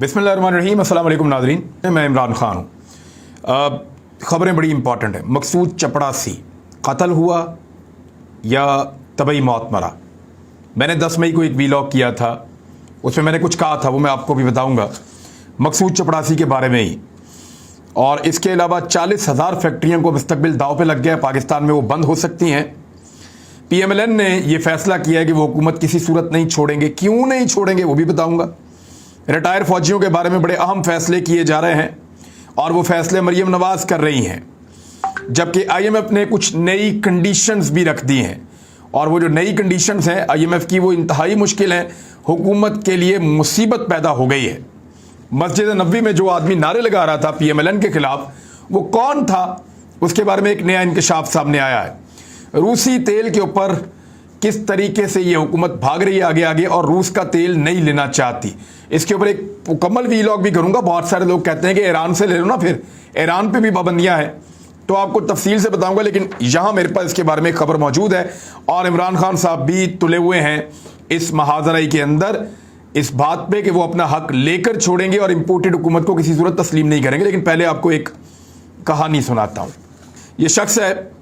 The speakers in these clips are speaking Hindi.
बिस्मिल्लाहिर्रहमानिर्रहीम, अस्सलाम वालेकुम नाज़रीन, मैं इमरान खान हूँ। ख़बरें बड़ी इंपॉर्टेंट हैं। मकसूद चपड़ासी कत्ल हुआ या तबई मौत मरा। मैंने 10 मई को एक वीलॉग किया था, उसमें मैंने कुछ कहा था, वो मैं आपको भी बताऊँगा मकसूद चपड़ासी के बारे में ही। और इसके अलावा 40,000 फैक्ट्रियों को मुस्तकबिल दाव पे लग गया, पाकिस्तान में वो बंद हो सकती हैं। PMLN ने ये फैसला किया है कि वो हुकूमत किसी सूरत नहीं छोड़ेंगे। क्यों नहीं छोड़ेंगे वो भी बताऊँगा। रिटायर फौजियों के बारे में बड़े अहम फैसले किए जा रहे हैं और वो फैसले मरियम नवाज कर रही हैं, जबकि IMF ने कुछ नई कंडीशंस भी रख दी हैं। और वो जो नई कंडीशंस हैं IMF की, वो इंतहाई मुश्किल हैं। हुकूमत के लिए मुसीबत पैदा हो गई है। मस्जिद नबवी में जो आदमी नारे लगा रहा था PMLN के खिलाफ, वो कौन था, उसके बारे में एक नया इंकशाफ सामने आया है। रूसी तेल के ऊपर किस तरीके से ये हुकूमत भाग रही है आगे आगे, और रूस का तेल नहीं लेना चाहती। इसके ऊपर एक मुकम्मल वीलॉग भी करूंगा। बहुत सारे लोग कहते हैं कि ईरान से ले लो ना, फिर ईरान पे भी पाबंदियां हैं, तो आपको तफसील से बताऊंगा। लेकिन यहां मेरे पास इसके बारे में खबर मौजूद है और इमरान खान साहब भी तुले हुए हैं इस महाजराई के अंदर, इस बात पे कि वो अपना हक लेकर छोड़ेंगे और इम्पोर्टेड हुकूमत को किसी सूरत तस्लीम नहीं करेंगे। लेकिन पहले आपको एक कहानी सुनाता हूँ। ये शख्स है,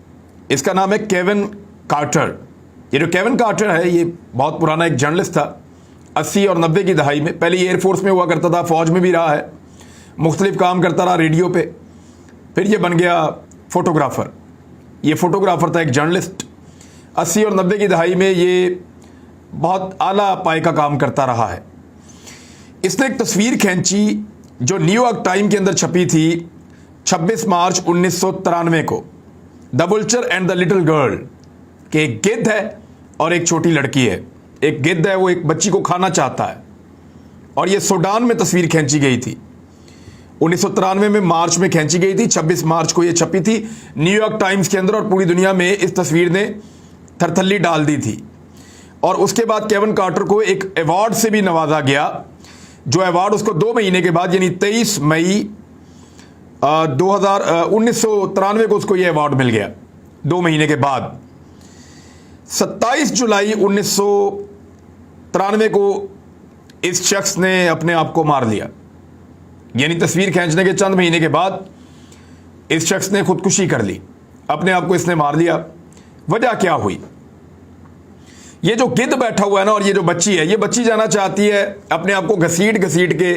इसका नाम है केविन कार्टर। ये जो केविन कार्टर है, ये बहुत पुराना एक जर्नलिस्ट था 80 और 90 की दहाई में। पहले ये एयरफोर्स में हुआ करता था, फौज में भी रहा है, मुख्तलिफ काम करता रहा रेडियो पे। फिर ये बन गया फोटोग्राफर। ये फोटोग्राफर था, एक जर्नलिस्ट। 80 और 90 की दहाई में ये बहुत आला पाए का काम करता रहा है। इसने एक तस्वीर खींची जो न्यूयॉर्क टाइम के अंदर छपी थी 26 मार्च 1993 को। The vulture and the little girl, कि एक गिद्ध है और एक छोटी लड़की है। एक गिद्ध है, वो एक बच्ची को खाना चाहता है, और ये सूडान में तस्वीर खींची गई थी। 1993 में मार्च में खींची गई थी। 26 मार्च को ये छपी थी न्यूयॉर्क टाइम्स के अंदर, और पूरी दुनिया में इस तस्वीर ने थरथल्ली डाल दी थी। और उसके बाद केविन कार्टर को एक अवार्ड से भी नवाजा गया, जो अवार्ड उसको 2 महीने के बाद, यानी 23 मई 1993 को उसको यह अवार्ड मिल गया। 2 महीने के बाद 27 जुलाई 1993 को इस शख्स ने अपने आप को मार लिया। यानी तस्वीर खींचने के चंद महीने के बाद इस शख्स ने खुदकुशी कर ली, अपने आप को इसने मार लिया। वजह क्या हुई? ये जो गिद्ध बैठा हुआ है ना, और ये जो बच्ची है, ये बच्ची जाना चाहती है अपने आप को घसीट घसीट के।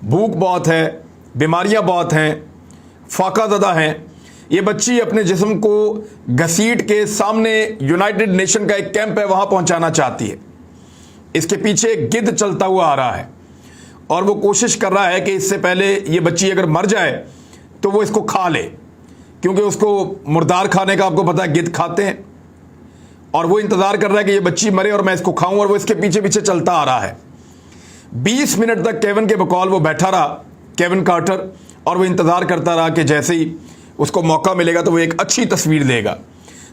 भूख बहुत है, बीमारियां बहुत हैं, फाकाज़दा हैं। ये बच्ची अपने जिस्म को घसीट के सामने यूनाइटेड नेशन का एक कैंप है, वहां पहुंचाना चाहती है। इसके पीछे एक गिद्ध चलता हुआ आ रहा है और वो कोशिश कर रहा है कि इससे पहले ये बच्ची अगर मर जाए तो वो इसको खा ले, क्योंकि उसको मुर्दार खाने का आपको पता है, गिद्ध खाते हैं। और वो इंतजार कर रहा है कि ये बच्ची मरे और मैं इसको खाऊं, और वो इसके पीछे पीछे चलता आ रहा है। 20 मिनट तक केविन के बकौल वो बैठा रहा, केविन कार्टर, और वो इंतजार करता रहा कि जैसे ही उसको मौका मिलेगा तो वो एक अच्छी तस्वीर देगा।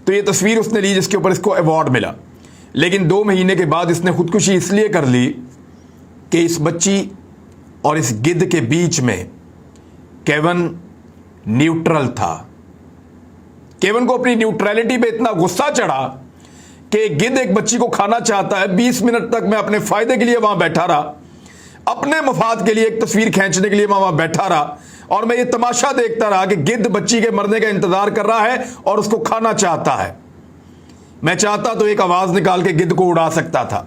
तो ये तस्वीर उसने ली जिसके ऊपर इसको अवार्ड मिला। लेकिन 2 महीने के बाद इसने खुदकुशी इसलिए कर ली कि इस बच्ची और इस गिद्ध के बीच में केविन न्यूट्रल था। केविन को अपनी न्यूट्रलिटी पे इतना गुस्सा चढ़ा कि गिद्ध एक बच्ची को खाना चाहता है। 20 मिनट तक मैं अपने फायदे के लिए वहां बैठा रहा, अपने मफाद के लिए एक तस्वीर खींचने के लिए मैं वहां बैठा रहा, और मैं ये तमाशा देखता रहा कि गिद्ध बच्ची के मरने का इंतजार कर रहा है और उसको खाना चाहता है। मैं चाहता तो एक आवाज निकाल के गिद्ध को उड़ा सकता था,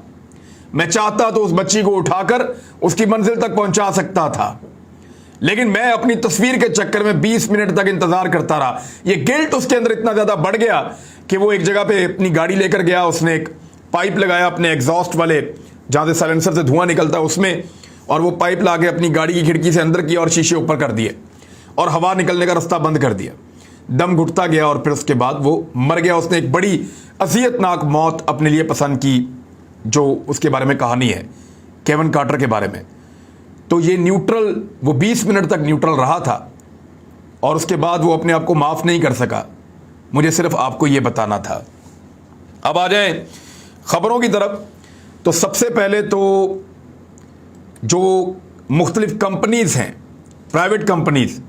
मैं चाहता तो उस बच्ची को उठाकर उसकी मंजिल तक पहुंचा सकता था, लेकिन मैं अपनी तस्वीर के चक्कर में 20 मिनट तक इंतजार करता रहा। ये गिल्ट उसके अंदर इतना ज्यादा बढ़ गया कि वो एक जगह पे अपनी गाड़ी लेकर गया, उसने एक पाइप लगाया अपने एग्जॉस्ट वाले, जहां से साइलेंसर से धुआं निकलता है उसमें, और वो पाइप ला के अपनी गाड़ी की खिड़की से अंदर किया और शीशे ऊपर कर दिए और हवा निकलने का रास्ता बंद कर दिया। दम घुटता गया और फिर उसके बाद वो मर गया। उसने एक बड़ी असियतनाक मौत अपने लिए पसंद की, जो उसके बारे में कहानी है केविन कार्टर के बारे में। तो ये न्यूट्रल, वो 20 मिनट तक न्यूट्रल रहा था और उसके बाद वो अपने आप को माफ नहीं कर सका। मुझे सिर्फ आपको ये बताना था। अब आ जाए खबरों की तरफ। तो सबसे पहले तो जो मुख्तलिफ कंपनीज हैं, प्राइवेट कंपनीज,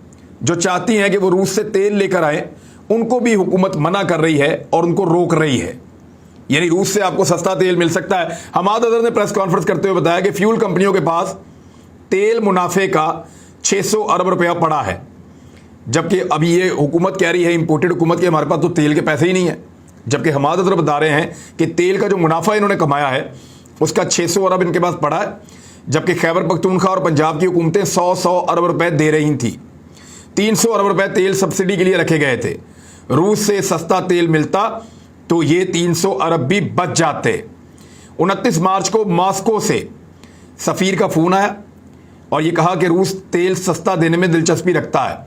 जो चाहती हैं कि वो रूस से तेल लेकर आए, उनको भी हुकूमत मना कर रही है और उनको रोक रही है। यानी रूस से आपको सस्ता तेल मिल सकता है। हमाद अजहर ने प्रेस कॉन्फ्रेंस करते हुए बताया कि फ्यूल कंपनियों के पास तेल मुनाफे का 600 अरब रुपया पड़ा है, जबकि अभी ये हुकूमत कह रही है, इंपोर्टेड हुकूमत के हमारे पास तो तेल के पैसे ही नहीं है, जबकि हमारे तरफ बता रहे हैं कि तेल का जो मुनाफा इन्होंने कमाया है उसका 600 अरब इनके पास पड़ा है, जबकि खैबर पख्तूनख्वा और पंजाब की हुकूमतें 100 अरब रुपए दे रही थी। 300 अरब रुपए तेल सब्सिडी के लिए रखे गए थे। रूस से सस्ता तेल मिलता तो ये 300 अरब भी बच जाते। 29 मार्च को मॉस्को से सफ़ीर का फ़ोन आया और ये कहा कि रूस तेल सस्ता देने में दिलचस्पी रखता है।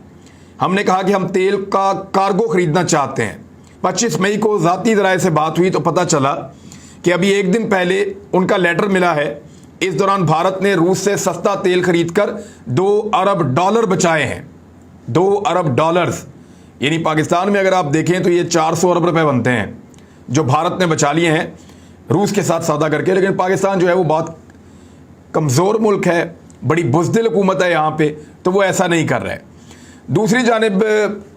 हमने कहा कि हम तेल का कार्गो खरीदना चाहते हैं। 25 मई को ज़ाती ज़राए से बात हुई तो पता चला कि अभी एक दिन पहले उनका लेटर मिला है। इस दौरान भारत ने रूस से सस्ता तेल खरीदकर 2 अरब डॉलर बचाए हैं। 2 अरब डॉलर्स, यानी पाकिस्तान में अगर आप देखें तो ये 400 अरब रुपए बनते हैं जो भारत ने बचा लिए हैं रूस के साथ सौदा करके। लेकिन पाकिस्तान जो है वो बहुत कमज़ोर मुल्क है, बड़ी बुज़दिल हुकूमत है यहाँ पे, तो वो ऐसा नहीं कर रहा है। दूसरी जानिब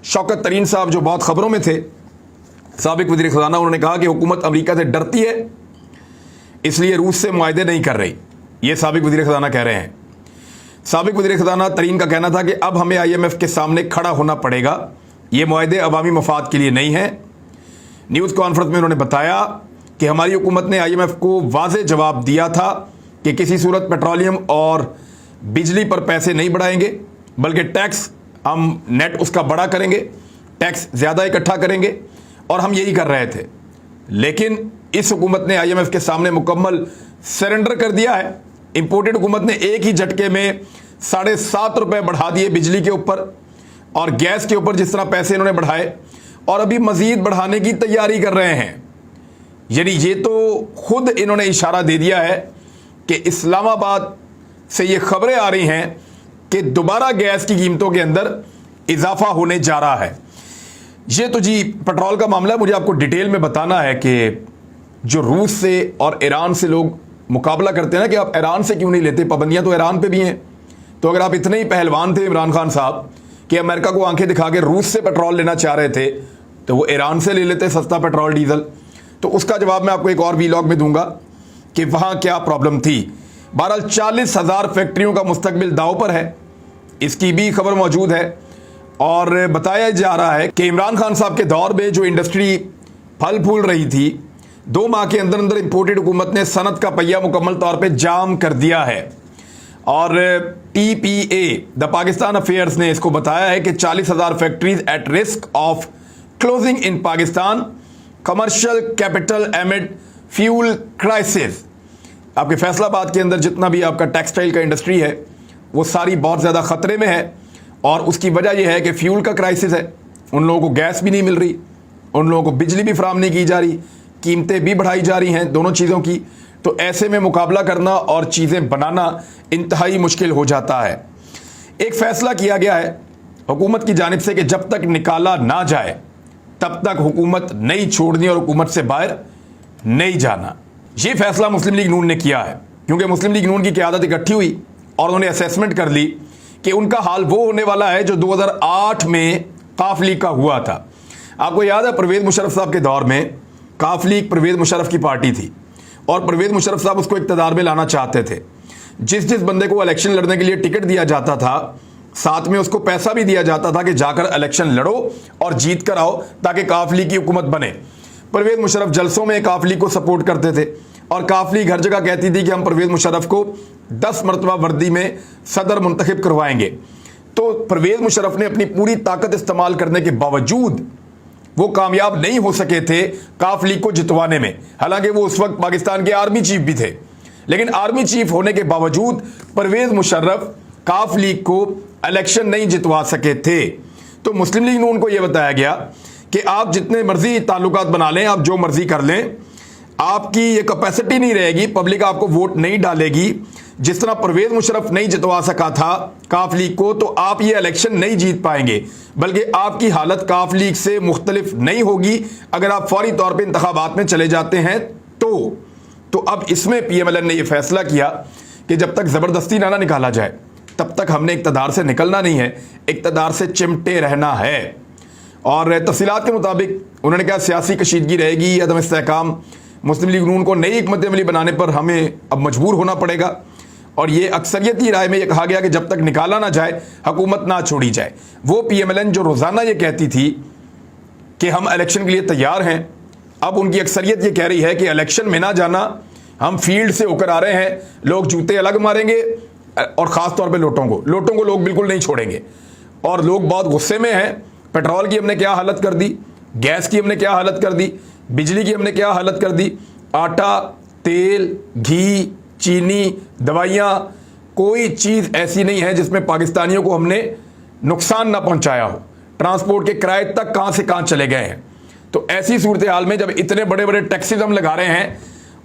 शौकत तरीन साहब जो बहुत ख़बरों में थे, साबिक वज़ीर ख़ज़ाना, उन्होंने कहा कि हुकूमत अमेरिका से डरती है इसलिए रूस से मुआहदे नहीं कर रही। ये साबिक वज़ीर ख़ज़ाना कह रहे हैं। साबिक वज़ीर ख़ज़ाना तरीन का कहना था कि अब हमें IMF के सामने खड़ा होना पड़ेगा, ये मुआहदे अवामी मफाद के लिए नहीं हैं। न्यूज़ कॉन्फ्रेंस में उन्होंने बताया कि हमारी हुकूमत ने IMF को वाज़े जवाब दिया था कि किसी सूरत पेट्रोलियम और बिजली पर पैसे नहीं बढ़ाएंगे, बल्कि टैक्स हम नेट उसका बड़ा करेंगे, टैक्स ज़्यादा इकट्ठा करेंगे, और हम यही कर रहे थे। लेकिन इस हुकूमत ने IMF के सामने मुकम्मल सरेंडर कर दिया है। इंपोर्टेड हुकूमत ने एक ही झटके में 7.5 रुपये बढ़ा दिए बिजली के ऊपर और गैस के ऊपर, जिस तरह पैसे इन्होंने बढ़ाए, और अभी मज़ीद बढ़ाने की तैयारी कर रहे हैं। यानी ये तो खुद इन्होंने इशारा दे दिया है कि इस्लामाबाद से ये खबरें आ रही हैं कि दोबारा गैस की कीमतों के अंदर इजाफा होने जा रहा है। ये तो जी पेट्रोल का मामला। मुझे आपको डिटेल में बताना है कि जो रूस से और ईरान से लोग मुकाबला करते हैं ना कि आप ईरान से क्यों नहीं लेते, पाबंदियां तो ईरान पे भी हैं। तो अगर आप इतने ही पहलवान थे इमरान खान साहब कि अमेरिका को आंखें दिखा के रूस से पेट्रोल लेना चाह रहे थे, तो वो ईरान से ले लेते सस्ता पेट्रोल डीजल। तो उसका जवाब मैं आपको एक और वीलॉग में दूंगा कि वहाँ क्या प्रॉब्लम थी। बहरहाल 40,000 फैक्ट्रियों का मुस्तकबिल दाव पर है, इसकी भी खबर मौजूद है। और बताया जा रहा है कि इमरान खान साहब के दौर में जो इंडस्ट्री फल फूल रही थी, 2 माह के अंदर अंदर इंपोर्टेड हुकूमत ने सनत का पहिया मुकम्मल तौर पे जाम कर दिया है। और TPA द पाकिस्तान अफेयर्स ने इसको बताया है कि 40,000 factories at risk of closing in Pakistan, commercial capital एमिड fuel crisis. आपके फैसलाबाद के अंदर जितना भी आपका टेक्सटाइल का इंडस्ट्री है वो सारी बहुत ज़्यादा ख़तरे में है, और उसकी वजह यह है कि फ्यूल का क्राइसिस है। उन लोगों को गैस भी नहीं मिल रही, उन लोगों को बिजली भी फराहम नहीं की जा रही, कीमतें भी बढ़ाई जा रही हैं दोनों चीज़ों की। तो ऐसे में मुकाबला करना और चीज़ें बनाना इंतहाई मुश्किल हो जाता है। एक फ़ैसला किया गया है हुकूमत की जानिब से कि जब तक निकाला ना जाए तब तक हुकूमत नहीं छोड़नी और हुकूमत से बाहर नहीं जाना। ये फैसला मुस्लिम लीग नून ने किया है, क्योंकि मुस्लिम लीग नून की क़यादत इकट्ठी हुई और उन्होंने असेसमेंट कर ली कि उनका हाल वो होने वाला है जो 2008 में काफ लीग का हुआ था। आपको याद है परवेज़ मुशर्रफ साहब के दौर में काफ लीग परवेज़ मुशर्रफ की पार्टी थी और परवेज़ मुशर्रफ साहब उसको इक़्तिदार में लाना चाहते थे। जिस जिस बंदे को इलेक्शन लड़ने के लिए टिकट दिया जाता था, साथ में उसको पैसा भी दिया जाता था कि जाकर इलेक्शन लड़ो और जीत कर आओ ताकि काफ लीग की हुकूमत बने। परवेज़ मुशर्रफ जलसों में काफ लीग को सपोर्ट करते थे और काफ लीग हर जगह कहती थी कि हम परवेज़ मुशर्रफ को 10 मरतबा वर्दी में सदर मुंतखब करवाएंगे। तो परवेज़ मुशर्रफ ने अपनी पूरी ताकत इस्तेमाल करने के बावजूद वो कामयाब नहीं हो सके थे काफ लीग को जितवाने में। हालांकि वो उस वक्त पाकिस्तान के आर्मी चीफ भी थे, लेकिन आर्मी चीफ होने के बावजूद परवेज़ मुशर्रफ काफ लीग को इलेक्शन नहीं जितवा सके थे। तो मुस्लिम लीग नून को यह बताया गया कि आप जितने मर्जी ताल्लुकात बना लें, आप जो मर्जी कर लें, आपकी ये कैपेसिटी नहीं रहेगी, पब्लिक आपको वोट नहीं डालेगी। जिस तरह परवेज़ मुशर्रफ नहीं जितवा सका था काफ लीग को, तो आप ये इलेक्शन नहीं जीत पाएंगे, बल्कि आपकी हालत काफ लीग से मुख्तलिफ नहीं होगी अगर आप फौरी तौर पर इंतखाबात में चले जाते हैं। तो अब इसमें PMLN ने यह फैसला किया कि जब तक ज़बरदस्ती ना निकाला जाए तब तक हमने इक़्तिदार से निकलना नहीं है, इक़्तिदार से चिमटे रहना है। और तफसीलात के मुताबिक उन्होंने कहा सियासी कशीदगी रहेगी, अदम इस्तेहकाम, मुस्लिम लीग नून को नई हिकमत अमली बनाने पर हमें अब मजबूर होना पड़ेगा और ये अक्सरियती राय में ये कहा गया कि जब तक निकाला ना जाए हुकूमत ना छोड़ी जाए। वो पीएमएलएन जो रोज़ाना ये कहती थी कि हम इलेक्शन के लिए तैयार हैं, अब उनकी अक्सरियत ये कह रही है कि इलेक्शन में ना जाना, हम फील्ड से होकर आ रहे हैं, लोग जूते अलग मारेंगे और ख़ास तौर पे लोगों को लोग बिल्कुल नहीं छोड़ेंगे। और लोग बहुत गुस्से में हैं। पेट्रोल की हमने क्या हालत कर दी, गैस की हमने क्या हालत कर दी, बिजली की हमने क्या हालत कर दी, आटा, तेल, घी, चीनी, दवाइयाँ, कोई चीज़ ऐसी नहीं है जिसमें पाकिस्तानियों को हमने नुकसान ना पहुंचाया हो। ट्रांसपोर्ट के किराए तक कहाँ से कहाँ चले गए हैं। तो ऐसी सूरत हाल में जब इतने बड़े बड़े टैक्सेस हम लगा रहे हैं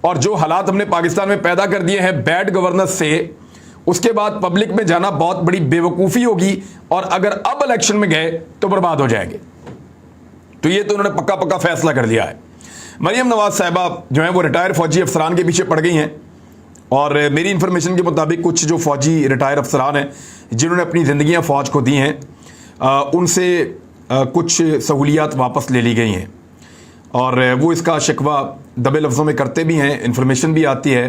और जो हालात हमने पाकिस्तान में पैदा कर दिए हैं बैड गवर्नेंस से, उसके बाद पब्लिक में जाना बहुत बड़ी बेवकूफ़ी होगी और अगर अब इलेक्शन में गए तो बर्बाद हो जाएंगे। तो ये तो उन्होंने पक्का पक्का फैसला कर लिया है। मरियम नवाज साहिबा जो है वो रिटायर फौजी अफसरान के पीछे पड़ गई हैं और मेरी इंफॉर्मेशन के मुताबिक कुछ जो फौजी रिटायर अफसरान हैं जिन्होंने अपनी ज़िंदगियां फ़ौज को दी हैं, उनसे कुछ सहूलियात वापस ले ली गई हैं और वो इसका शिकवा दबे लफ्ज़ों में करते भी हैं। इंफॉर्मेशन भी आती है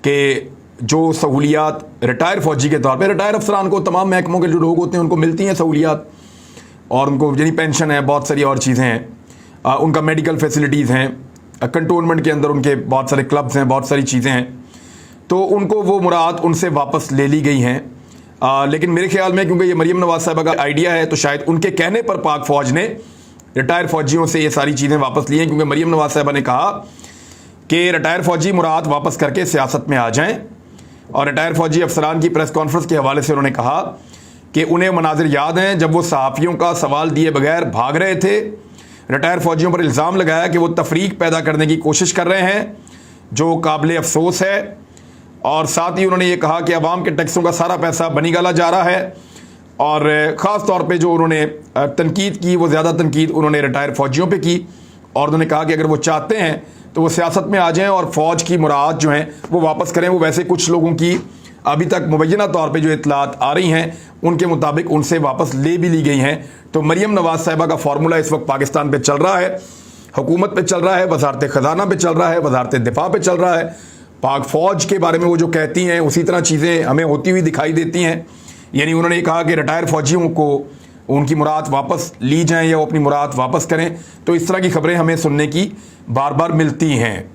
कि जो सहूलियात रिटायर फौजी के तौर पे, रिटायर अफसरान को तमाम महकमों के जो लोग होते हैं उनको मिलती हैं सहूलियात और उनको यानी पेंशन है, बहुत सारी और चीज़ें हैं, उनका मेडिकल फैसिलिटीज़ हैं, कंटोनमेंट के अंदर उनके बहुत सारे क्लब्स हैं, बहुत सारी चीज़ें हैं, तो उनको वो मुराद उनसे वापस ले ली गई हैं। लेकिन मेरे ख्याल में क्योंकि ये मरियम नवाज साहिबा का आइडिया है तो शायद उनके कहने पर पाक फ़ौज ने रिटायर फौजियों से ये सारी चीज़ें वापस ली हैं, क्योंकि मरियम नवाज साहिबा ने कहा कि रिटायर फौजी मुराद वापस करके सियासत में आ जाएं। और रिटायर फौजी अफसरान की प्रेस कॉन्फ्रेंस के हवाले से उन्होंने कहा कि उन्हें मनाजिर याद हैं जब वो सहाफ़ियों का सवाल दिए बगैर भाग रहे थे। रिटायर फौजियों पर इल्ज़ाम लगाया कि वो तफरीक पैदा करने की कोशिश कर रहे हैं, जो काबिल अफसोस है। और साथ ही उन्होंने ये कहा कि अवाम के टैक्सों का सारा पैसा बनी गाला जा रहा है। और ख़ास तौर पे जो उन्होंने तनकीद की वो ज़्यादा तनकीद उन्होंने रिटायर फौजियों पे की और उन्होंने कहा कि अगर वो चाहते हैं तो वो सियासत में आ जाएं और फ़ौज की मुराद जो हैं वो वापस करें। वो वैसे कुछ लोगों की अभी तक मुबैना तौर पे जो इतलात आ रही हैं उनके मुताबिक उनसे वापस ले भी ली गई हैं। तो मरियम नवाज साहिबा का फार्मूला इस वक्त पाकिस्तान पे चल रहा है, हुकूमत पे चल रहा है, वजारत ख़जाना पे चल रहा है, वजारत दिफा पे चल रहा है। पाक फ़ौज के बारे में वो जो कहती हैं उसी तरह चीज़ें हमें होती हुई दिखाई देती हैं। यानी उन्होंने कहा कि रिटायर फौजियों को उनकी मुराद वापस ली जाएं या वो अपनी मुराद वापस करें। तो इस तरह की खबरें हमें सुनने की बार बार मिलती हैं।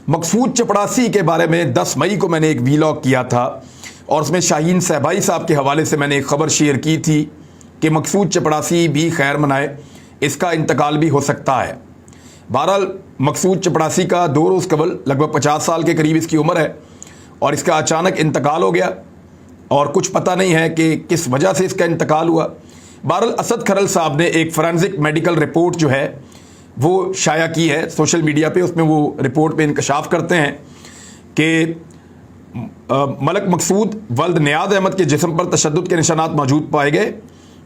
मकसूद चपड़ासी के बारे में 10 मई को मैंने एक वीलॉग किया था और उसमें शाहीन सहबाई साहब के हवाले से मैंने एक ख़बर शेयर की थी कि मकसूद चपड़ासी भी खैर मनाए, इसका इंतकाल भी हो सकता है। बहरहाल मकसूद चपड़ासी का 2 रोज़ कबल लगभग 50 साल के करीब इसकी उम्र है और इसका अचानक इंतकाल हो गया और कुछ पता नहीं है कि किस वजह से इसका इंतकाल हुआ। बहरहाल असद खरल साहब ने एक फॉरेंसिक मेडिकल रिपोर्ट जो है वो शाया की है सोशल मीडिया पे। उसमें वो रिपोर्ट पे इंकशाफ करते हैं कि मलक मकसूद वल्द नियाज़ अहमद के जिस्म पर तशद्दुद के निशानात मौजूद पाए गए।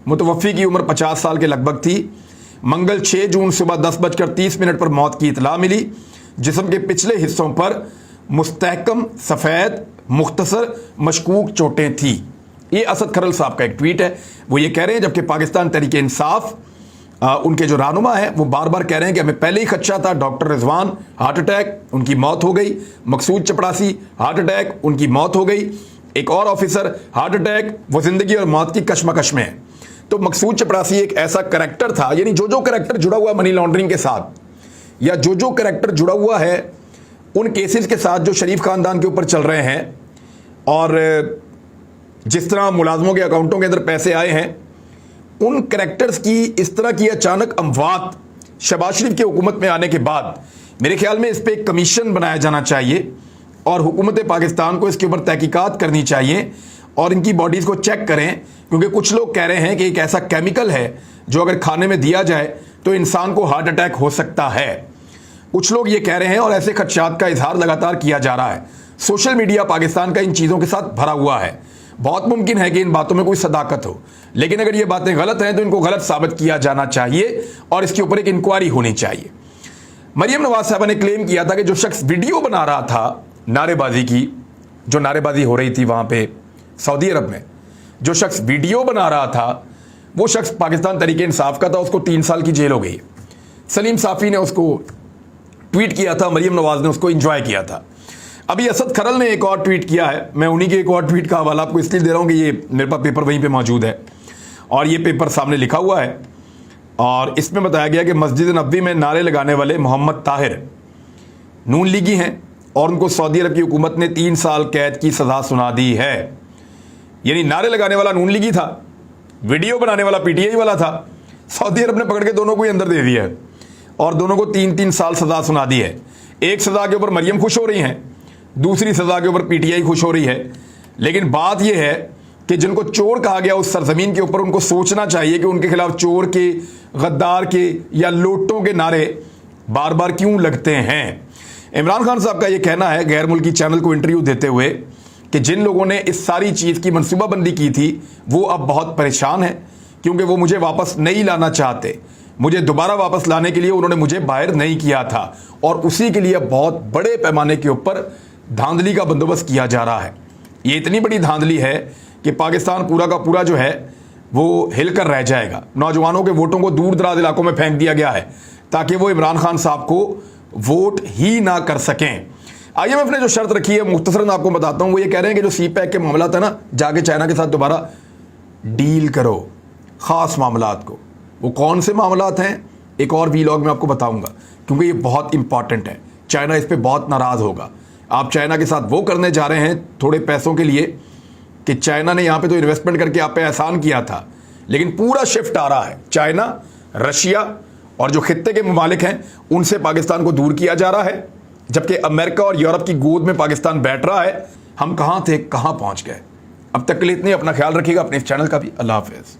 मुतवफ़ी की उम्र 50 साल के लगभग थी। मंगल 6 जून सुबह 10:30 पर मौत की इतला मिली। जिस्म के पिछले हिस्सों पर मुस्तहकम सफ़ेद मुख्तसर मशकूक चोटें थी। ये असद खरल साहब का एक ट्वीट है। वो ये कह रहे हैं, जबकि पाकिस्तान तहरीक इंसाफ उनके जो रहनुमा हैं वो बार बार कह रहे हैं कि हमें पहले ही खदशा था। डॉक्टर रिजवान हार्ट अटैक, उनकी मौत हो गई। मकसूद चपड़ासी हार्ट अटैक, उनकी मौत हो गई। एक और ऑफिसर हार्ट अटैक, वो ज़िंदगी और मौत की कशमकश में है। तो मकसूद चपड़ासी एक ऐसा करैक्टर था, यानी जो करैक्टर जुड़ा हुआ मनी लॉन्ड्रिंग के साथ या जो करैक्टर जुड़ा हुआ है उन केसेस के साथ जो शरीफ ख़ानदान के ऊपर चल रहे हैं और जिस तरह मुलाजमों के अकाउंटों के अंदर पैसे आए हैं, उन करैक्टर्स की इस तरह की अचानक अमवात शहबाज शरीफ की हुकूमत में आने के बाद मेरे ख्याल में इस पर एक कमीशन बनाया जाना चाहिए और हुकूमत पाकिस्तान को इसके ऊपर तहकीकात करनी चाहिए और इनकी बॉडीज़ को चेक करें। क्योंकि कुछ लोग कह रहे हैं कि एक ऐसा केमिकल है जो अगर खाने में दिया जाए तो इंसान को हार्ट अटैक हो सकता है। कुछ लोग ये कह रहे हैं और ऐसे खदशात का इजहार लगातार किया जा रहा है। सोशल मीडिया पाकिस्तान का इन चीज़ों के साथ भरा हुआ है। बहुत मुमकिन है कि इन बातों में कोई सदाकत हो, लेकिन अगर ये बातें गलत हैं तो इनको गलत साबित किया जाना चाहिए और इसके ऊपर एक इंक्वायरी होनी चाहिए। मरियम नवाज साहबा ने क्लेम किया था कि जो शख्स वीडियो बना रहा था नारेबाजी की, जो नारेबाजी हो रही थी वहाँ पे सऊदी अरब में, जो शख्स वीडियो बना रहा था वो शख्स पाकिस्तान तहरीक इंसाफ का था। उसको 3 साल की जेल हो गई। सलीम साफ़ी ने उसको ट्वीट किया था, मरियम नवाज ने उसको एंजॉय किया था। अभी असद खरल ने एक और ट्वीट किया है, मैं उन्हीं के एक और ट्वीट का हवाला आपको इसलिए दे रहा हूं कि ये मेरे पास पेपर वहीं पे मौजूद है और ये पेपर सामने लिखा हुआ है और इसमें बताया गया कि मस्जिद नबवी में नारे लगाने वाले मोहम्मद ताहिर नून लीगी हैं और उनको सऊदी अरब की हुकूमत ने 3 साल कैद की सजा सुना दी है। यानी नारे लगाने वाला नून लीगी था, वीडियो बनाने वाला पीटीआई वाला था, सऊदी अरब ने पकड़ के दोनों को ही अंदर दे दिया है और दोनों को 3-3 साल सजा सुना दी है। एक सजा के ऊपर मरियम खुश हो रही हैं, दूसरी सजा के ऊपर पीटीआई खुश हो रही है। लेकिन बात यह है कि जिनको चोर कहा गया उस सरजमीन के ऊपर, उनको सोचना चाहिए कि उनके खिलाफ चोर के, गद्दार के या लोटों के नारे बार बार क्यों लगते हैं। इमरान खान साहब का यह कहना है गैर मुल्की चैनल को इंटरव्यू देते हुए कि जिन लोगों ने इस सारी चीज़ की मनसूबाबंदी की थी वो अब बहुत परेशान हैं क्योंकि वो मुझे वापस नहीं लाना चाहते। मुझे दोबारा वापस लाने के लिए उन्होंने मुझे बाहर नहीं किया था और उसी के लिए बहुत बड़े पैमाने के ऊपर धांधली का बंदोबस्त किया जा रहा है। ये इतनी बड़ी धांधली है कि पाकिस्तान पूरा का पूरा जो है वो हिलकर रह जाएगा। नौजवानों के वोटों को दूर दराज इलाकों में फेंक दिया गया है ताकि वो इमरान खान साहब को वोट ही ना कर सकें। आईएमएफ ने जो शर्त रखी है मुख्तसरन आपको बताता हूं, वो ये कह रहे हैं कि जो सीपैक के मामला था ना, जाके चाइना के साथ दोबारा डील करो खास मामलात को। वो कौन से मामलात हैं एक और वीलॉग में आपको बताऊंगा क्योंकि ये बहुत इंपॉर्टेंट है। चाइना इस पर बहुत नाराज होगा। आप चाइना के साथ वो करने जा रहे हैं थोड़े पैसों के लिए कि चाइना ने यहां पे तो इन्वेस्टमेंट करके आप पे एहसान किया था, लेकिन पूरा शिफ्ट आ रहा है। चाइना, रशिया और जो खित्ते के ममालिक हैं उनसे पाकिस्तान को दूर किया जा रहा है, जबकि अमेरिका और यूरोप की गोद में पाकिस्तान बैठ रहा है। हम कहां थे, कहां पहुंच गए। अब तक के लिए इतने, अपना ख्याल रखिएगा, अपने इस चैनल का भी। अल्लाह हाफिज।